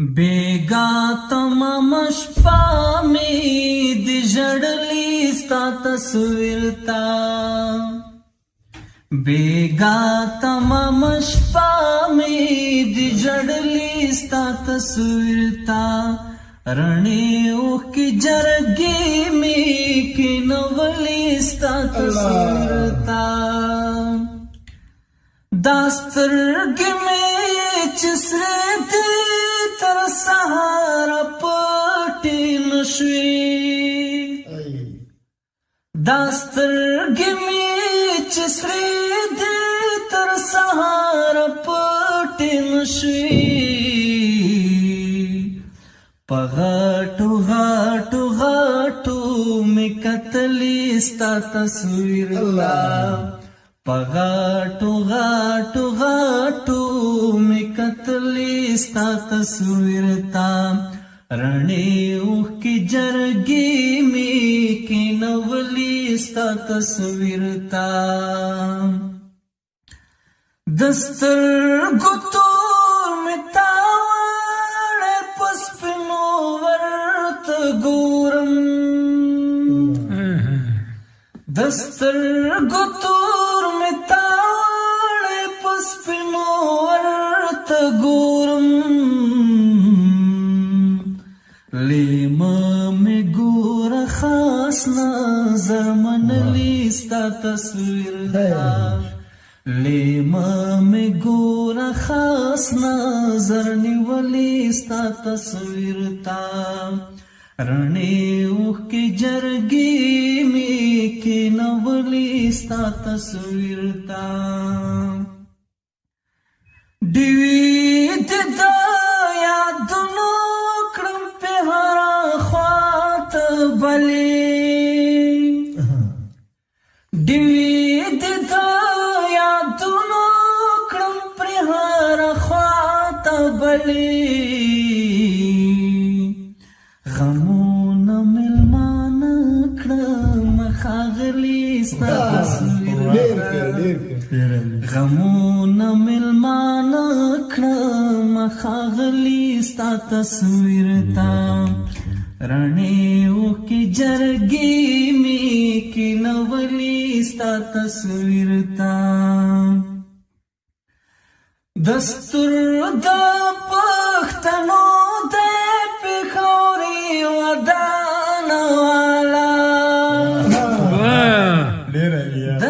बेगा तमाम शपा में दी जड़ली स्ता तस्वीर ता बेगा तमाम शपा में दी जड़ली स्ता तस्वीर ता रणे ओख की जरगी में की नवली स्ता तस्वीर ता दास्तर में चिसरे दे तर सहारा पटी नशवी दास्तर में चिसरे दे तर सहारा पटी नशवी पगाटू गाटू गाटू में कतली स्ता तस्वीर ला पगाटू गाटू गाटू में कतली स्ता तस्वीर ता रणे ऊख की जरगी में की नवली स्ता तस्वीर ता दस्तर गुतूर में तावड़ पस्पिनो वर्त गोरम दस्तर गुतूर में तावड़ पस्पिनो वर्त गोरम लेमा में गोरा खास नजर मनली स्ता तस्वीर ता लेमा में गोरा खास नजर निवली स्ता तस्वीर ता रणे ऊख की जरगी में की नवली स्ता तस्वीर ता डिवी दिदाया दुनो क्रम पे हरा ख्वात बले डिवी दिदाया दुनो क्रम पे हरा ख्वात बले غمون ملمان کړم خاغلی ستا تصویر غمون ملمان کړم خاغلی ستا تصویر تا رڼې وکي جرګې می کې نولی ستا تصویر تا دستور د پښتنو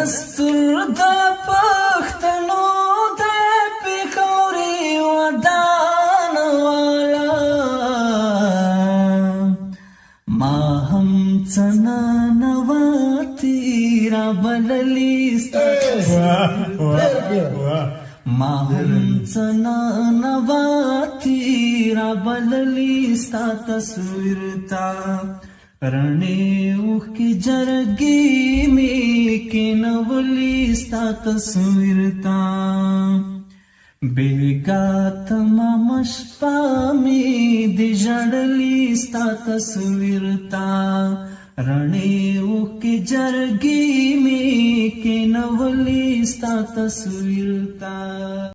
دستور دا پختنو دا پیخوری ودان والا ما هم چنا نواتی را بللی ما هم چنا نواتی را بللی ستا تصویر تا رणे ऊख की जरगी में की नवली स्ता तस्वीर ता बेगा तमाम शपा में दी जड़ली स्ता तस्वीर ता रणे ऊख की जरगी में की नवली स्ता तस्वीर ता